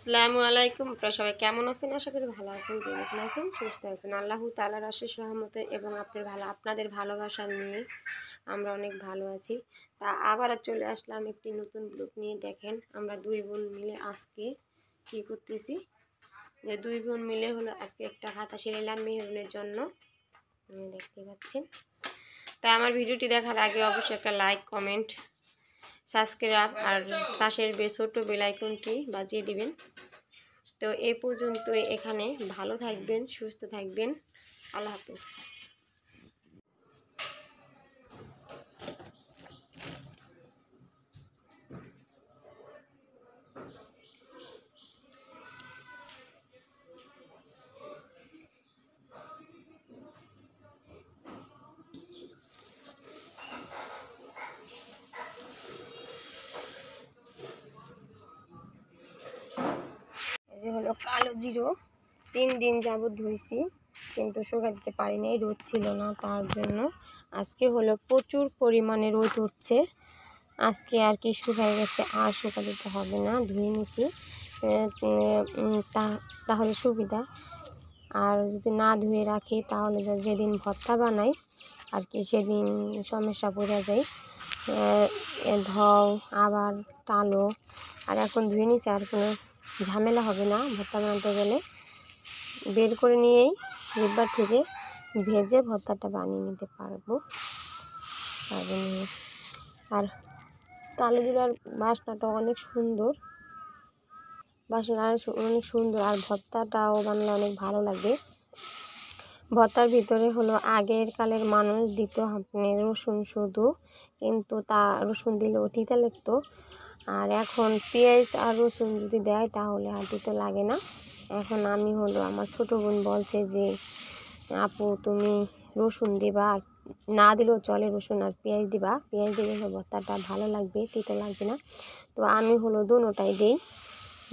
আসসালামু আলাইকুম। আপনারা সবাই কেমন আছেন? আশা করি ভালো আছেন, যেখানে আছেন সুস্থ আছেন। আল্লাহ তাআলার অশেষ রহমতে এবং আপনাদের ভালোবাসা নিয়ে আমরা অনেক ভালো আছি। তা আবার চলে আসলাম একটি নতুন ব্লগ নিয়ে। দেখেন আমরা দুই বোন মিলে আজকে কি করতেছি, যে দুই বোন মিলে হলো আজকে একটা খাতা সিলাইলাম মেহরুনের জন্য, দেখতে পাচ্ছেন। তাই আমার ভিডিওটি দেখার আগে অবশ্যই একটা লাইক, কমেন্ট, সাবস্ক্রাইব আর পাশের ছোট বেল আইকনটি বাজিয়ে দিবেন। তো এই পর্যন্তই, এখানে ভালো থাকবেন, সুস্থ থাকবেন। আল্লাহ হাফেজ। এই যে হলো কালো জিরো, 3 দিন যাবত ধুইছি কিন্তু শুকা দিতে পারি নাই, রোদ ছিল না, তার জন্য আজকে হলো প্রচুর পরিমাণে রোদ উঠছে। আজকে আর কি শুকায় গেছে, আর শুকা দিতে হবে না, ধুয়ে নিচ্ছি। তাহলে সুবিধা। আর যদি না ধুয়ে রাখি তাহলে যেদিন ভর্তা বানাই আর কি সেদিন সমস্যা পড়ে যায়। ধও আবার টালো, আর এখন ধুয়ে নিচ্ছে, আর কোনো ঝামেলা হবে না ভর্তা বানাতে গেলে। বের করে নিয়েই রোববার থেকে ভেজে ভর্তাটা বানিয়ে নিতে পারবো। আর কালো জিরার বাসনাটা অনেক সুন্দর, অনেক সুন্দর, আর ভর্তাটাও বানালে অনেক ভালো লাগে। ভর্তার ভিতরে হলো আগের কালের মানুষ দিত আপনি রসুন শুধু, কিন্তু তা রসুন দিলে তিতা লাগতো। আর এখন পেঁয়াজ আর রসুন যদি দেয় তাহলে আর দিতে লাগে না। এখন আমি হলো আমার ছোটো বোন বলছে যে আপু তুমি রসুন দিবা, আর না দিলেও চলে, রসুন আর পেঁয়াজ দিবা, পেঁয়াজ দিলে ভর্তাটা ভালো লাগবে, তিতা লাগবে না। তো আমি হলো দুটোটাই দিই,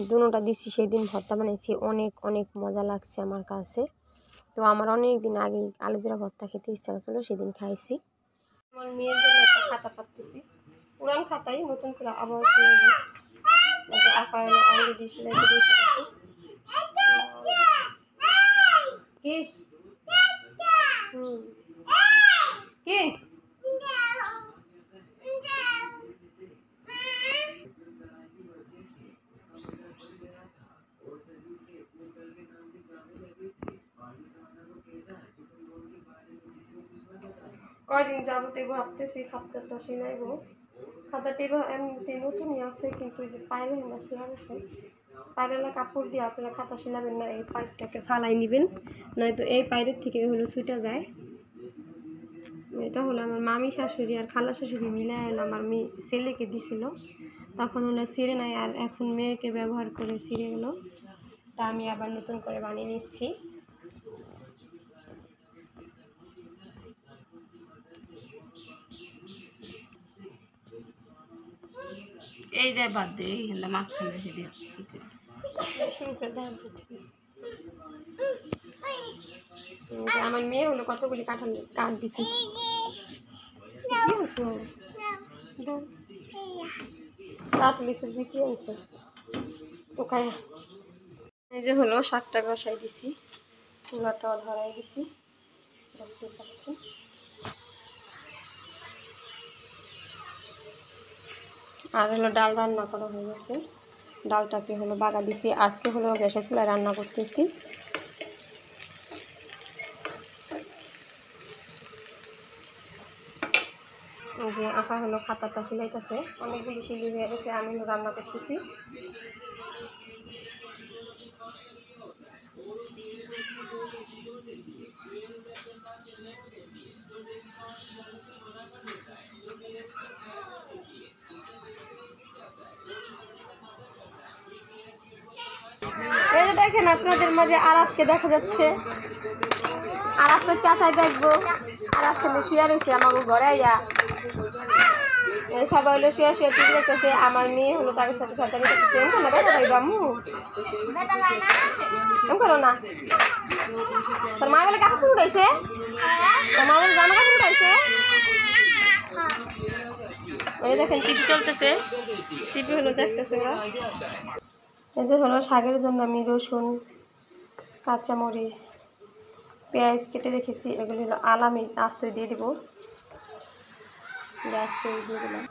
দুটোটা দিচ্ছি। সেদিন ভর্তা বানিয়েছি, অনেক অনেক মজা লাগছে আমার কাছে। তো আমার অনেক দিন আগে আলু জিরা ভর্তা খেতে ইচ্ছা হচ্ছিলো, সেদিন খাইছি। আমার মেয়ের জন্য একটা খাতা পাততেছি, পুরান খাতাই নতুন করে আবার আঁকা অলরেডি সেলাই করে কি কি কয়দিন যাবতে ভাবতেছি খাতাটা সিলাইবো। খাতাটা এমনিতে নতুনই আছে, কিন্তু যে পায়রে না সিলা গেছে, পায়রেলা কাপড় দিয়ে আপনারা খাতা সিলাবেন না, এই পাইপটাকে ফালাই নেবেন, নয়তো এই পায়রের থেকে হলো ছুটে যায়। এটা হলো আমার মামি শাশুড়ি আর খালা শাশুড়ি মিলে হলো আমার মেয়ে ছেলেকে দিছিল, তখন হলো ছিঁড়ে নাই, আর এখন মেয়েকে ব্যবহার করে ছিঁড়ে গেলো। তা আমি আবার নতুন করে বানিয়ে নিচ্ছি। এইটা বাদ দে, এইখানটা মাঝখানে রেখে দিয়ে আমার মেয়ে হলো কতগুলি কাঠ দিছে। এই যে হলো শাকটা বসাই দিছি, চুলাটাও ধরাই দিছি, দেখতে পাচ্ছেন। আর হলো ডাল রান্না করা হয়ে গেছে, ডালটাকে হলো বাগা দিছি। আজকে হলো গ্যাসের চুলায় রান্না করতেছি। যে আঁকা হলো খাতাটা সিলাইতেছে, অনেকগুলি সিলি হয়ে গেছে, আমি হলো রান্না করতেছি। এই যে দেখেন আপনাদের মাঝে আরাফকে দেখা যাচ্ছে, আরাফের চাচাই দেখবো, আরাফ খেলে শুয়ে রয়েছে আমাকে ঘরে আইয়া। সবাই হলো শুয়ে শুয়ে টিভি দেখতেছে, আমার মেয়ে হলো তাদের সাথে সাথে দেখতেছে। এমন না বেটা ভাই বামু এমন করো না, তোর মা বলে কাপড় উঠাইছে, তোর মা বলে জামা কাপড় উঠাইছে। এই দেখেন টিভি চলতেছে, টিভি হলো দেখতেছে ওরা। এই যে হলো শাকের জন্য আমি রসুন, কাঁচামরিচ, পেঁয়াজ কেটে রেখেছি। এগুলি হলো আলামি আস্তে দিয়ে দিব, আস্তে দিয়ে দিলাম।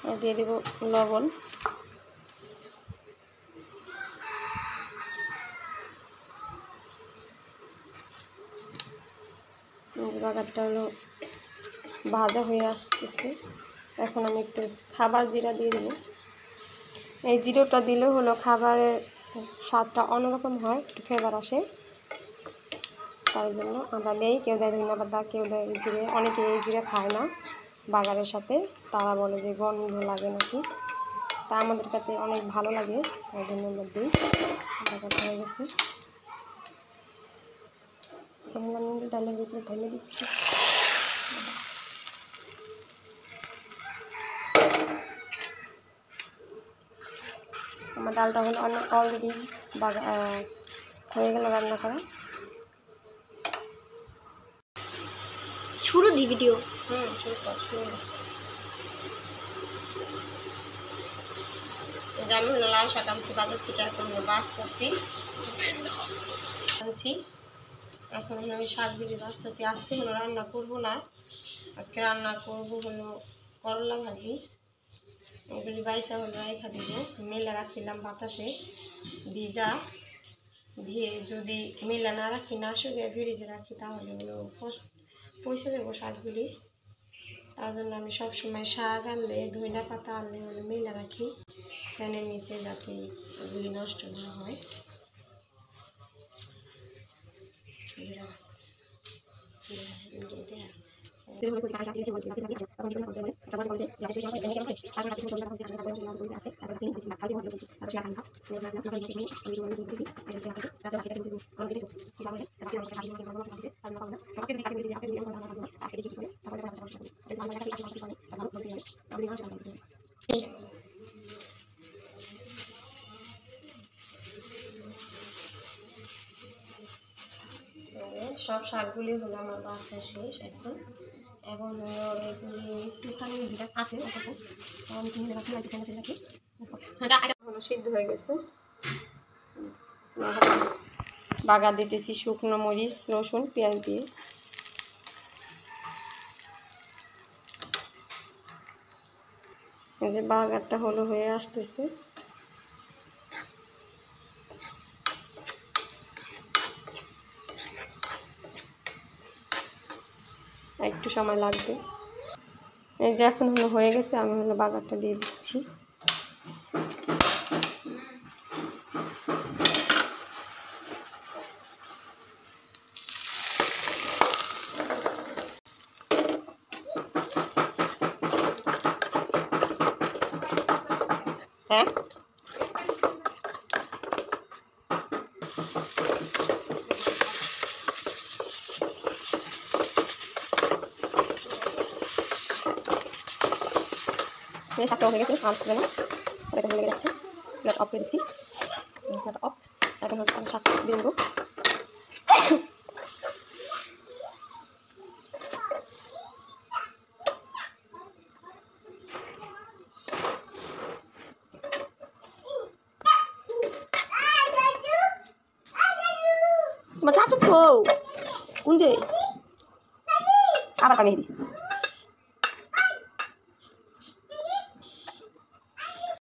আর দিয়ে দিব লবণ। বাগারটা হলো ভাজা হয়ে আসতেছে। এখন আমি একটু খাবার জিরা দিয়ে দেবো। এই জিরোটা দিলে হলো খাবারের স্বাদটা অন্যরকম হয়, একটু ফ্লেভার আসে, তাই জন্য আমরা দেই। কেউ দেয় ধনিয়া পাতা, কেউ দেয় জিরে। অনেকে এই জিরে খায় না বাগারের সাথে, তারা বলে যে গন্ধ লাগে নাকি। তা আমাদের কাছে অনেক ভালো লাগে, তাই জন্য আমরা দিই। বাগারটা হয়ে গেছে, আমি ডালের ভিতরে ঢেলে দিচ্ছি। আমার ডালটা হলো অনেক অলরেডি হয়ে গেল রান্না করা। শুরু দি ভিডিও। শুরু কর, শুরু। আমি হলো লাল শাক আনছি বাজার থেকে, এখন হলো বাঁচতেছি আনছি। এখন হলো ওই শাকগুলি বাঁচতেছি। আজকে হলো রান্না করবো না, আজকে রান্না করবো হলো করলা ভাজি। ওগুলি বাইসা হলো রেখা দিব, মেলা রাখছিলাম বাতাসে ভিজা, দিয়ে যদি মেলা না রাখি, না শুকিয়ে ফ্রিজে রাখি, তাহলে হলো পয়সা দেবো শাকগুলি। তার জন্য আমি সবসময় শাক আনলে, ধনিয়া পাতা আনলে হলো মেলা রাখি ফ্যানের নিচে, যাতে ওগুলি নষ্ট না হয়। সব শাকগুলি হলো আমার বাচ্চা শেষ। এখন হলো এগুলি একটুখানি ভিজা আছে, হলো সিদ্ধ হয়ে গেছে। বাগার দিতেছি শুকনো মরিচ, রসুন, পেঁয়াজ দিয়ে। এই যে বাগারটা হলো হয়ে আসতেছে। একটু সময় লাগবে। এই যে এখন হলো হয়ে গেছে, আমি হলো বাগারটা দিয়ে দিচ্ছি। হ্যাঁ, শাকটা হয়ে গেছে, আর না এখন লেগে যাচ্ছে। গ্যাস অফ করে দিচ্ছি, অফ। এখন হচ্ছে শাক দিয়ে দেবো। তোমার চা চুপ কোন যে আবার কামি দি